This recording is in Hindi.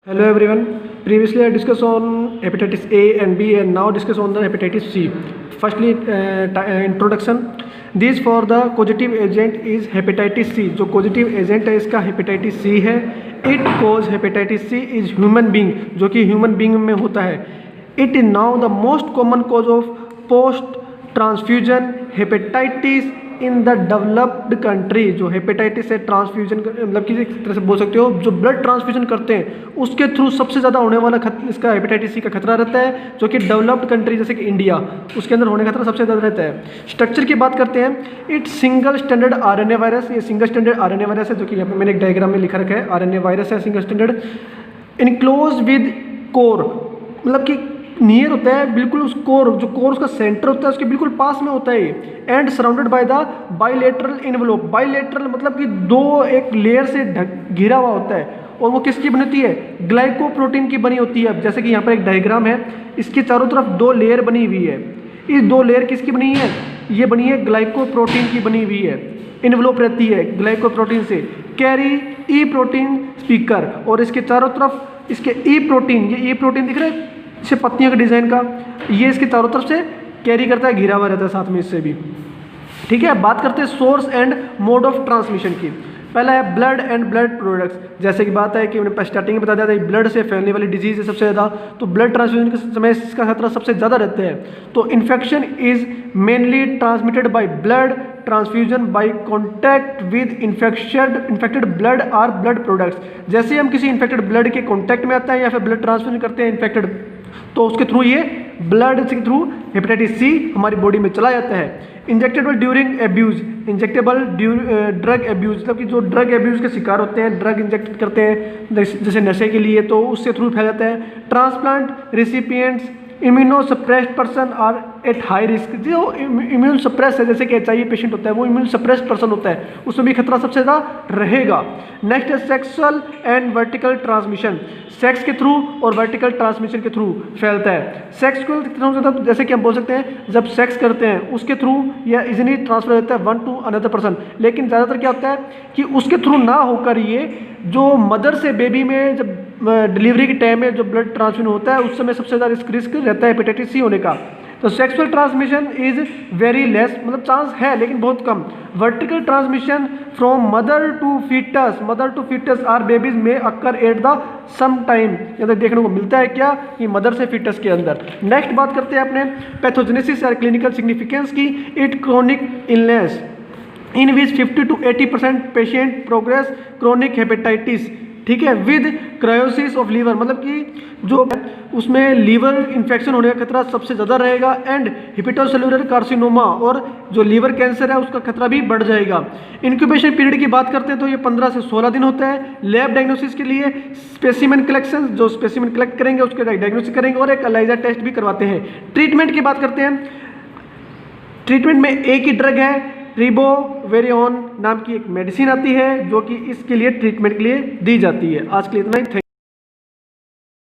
Hello everyone. Previously I discussed on hepatitis A and B and now discuss on the hepatitis C. Firstly, introduction. This for the causative agent is hepatitis C. जो causative agent है इसका hepatitis C है. It cause hepatitis C is human being, जो कि human being में होता है. It is now the most common cause of post transfusion hepatitis in the developed country. जो हेपेटाइटिस है ट्रांसफ्यूजन मतलब कि एक तरह से बोल सकते हो जो ब्लड ट्रांसफ्यूजन करते हैं उसके थ्रू सबसे ज़्यादा होने वाला इसका हेपेटाइटिस सी का खतरा रहता है, जो कि डेवलप्ड कंट्री जैसे कि इंडिया उसके अंदर होने का खतरा सबसे ज़्यादा रहता है. स्ट्रक्चर की बात करते हैं. It single standard RNA virus. ये सिंगल स्टैंडर्ड आरएनए वायरस है, जो कि यहाँ पे मैंने एक डायग्राम में लिखा रखा है. आरएनए वायरस है single standard. Enclose with core मतलब कि नियर होता है बिल्कुल उस कोर, जो कोर उसका सेंटर होता है उसके बिल्कुल पास में होता है. And surrounded by the bilateral envelope. Bilateral मतलब कि दो एक लेयर से घिरा हुआ होता है. और वो किसकी बनी होती है? ग्लाइकोप्रोटीन की बनी होती है. जैसे कि यहाँ पर एक डायग्राम है, इसके चारों तरफ दो लेयर बनी हुई है. इस दो लेयर किसकी बनी है? ये बनी है ग्लाइकोप्रोटीन की बनी हुई है. इन्वेलोप रहती है ग्लाइकोप्रोटीन से. कैरी ई प्रोटीन स्पीकर. और इसके चारों तरफ इसके ई प्रोटीन, ये ई प्रोटीन दिख रहा है इसे पत्तियों के डिजाइन का, ये इसके चारों तरफ से कैरी करता है, घिरा हुआ रहता है साथ में इससे भी. ठीक है. बात करते हैं source and mode of transmission की. पहला है ब्लड एंड ब्लड प्रोडक्ट्स. जैसे कि बात है कि मैंने स्टार्टिंग में बता दिया था ब्लड से फैलने वाली डिजीज है सबसे ज़्यादा, तो ब्लड ट्रांसफ्यूजन के समय इसका खतरा सबसे ज़्यादा रहता है. तो infection is mainly transmitted by blood transfusion by contact with infected blood और ब्लड प्रोडक्ट्स. जैसे ही हम किसी इन्फेक्टेड ब्लड के कॉन्टैक्ट में आता है या फिर ब्लड ट्रांसफ्यूजन करते हैं इन्फेक्टेड, तो उसके थ्रू ये ब्लड के थ्रू हेपेटाइटिस सी हमारी बॉडी में चला जाता है. Injectable during abuse. Injectable drug abuse मतलब कि जो ड्रग एब्यूज के शिकार होते हैं, ड्रग इंजेक्ट करते हैं जैसे नशे के लिए, तो उससे थ्रू फैल जाता है. Transplant recipients immunosuppressed person are at high risk. जो इम्यून सप्रेस है जैसे कि HIV पेशेंट होता है वो इम्यून सप्रेस्ड पर्सन होता है, उसमें भी खतरा सबसे ज़्यादा रहेगा. नेक्स्ट है sexual and vertical transmission. Sex के थ्रू और वर्टिकल ट्रांसमिशन के थ्रू फैलता है. सेक्सुअल मतलब जैसे कि हम बोल सकते हैं जब सेक्स करते हैं उसके थ्रू या इजीली ट्रांसफर होता है वन टू अनदर पर्सन. लेकिन ज़्यादातर क्या होता है कि उसके थ्रू ना होकर ये जो मदर से बेबी में जब डिलीवरी के टाइम में जो ब्लड ट्रांसफ्यूजन होता है उस समय सबसे ज़्यादा रिस्क रहता है हेपेटाइटिस सी होने का. तो sexual transmission is very less मतलब चांस है लेकिन बहुत कम. Vertical transmission from mother to foetus or babies में occur at the same time. मतलब देखने को मिलता है क्या कि मदर से फीटस के अंदर. नेक्स्ट बात करते हैं अपने पैथोजेनेसिस और क्लिनिकल सिग्निफिकेंस की. It chronic illness in which 50 to 80% patient progress chronic hepatitis. ठीक है. विद क्रायोसिस ऑफ लीवर मतलब कि जो उसमें लीवर इन्फेक्शन होने का खतरा सबसे ज़्यादा रहेगा. एंड हिपेटोसेलुलर कार्सिनोमा और जो लीवर कैंसर है उसका खतरा भी बढ़ जाएगा. इंक्यूबेशन पीरियड की बात करते हैं तो ये 15 से 16 दिन होता है. लैब डायग्नोसिस के लिए स्पेसिमेन कलेक्शन, जो स्पेसिमेन कलेक्ट करेंगे उसके डायग्नोसिस करेंगे और एक एलाइजा टेस्ट भी करवाते हैं. ट्रीटमेंट की बात करते हैं. ट्रीटमेंट में एक ही ड्रग है, रिबोवेरियोन नाम की एक मेडिसिन आती है जो कि इसके लिए ट्रीटमेंट के लिए दी जाती है. आज के लिए इतना ही.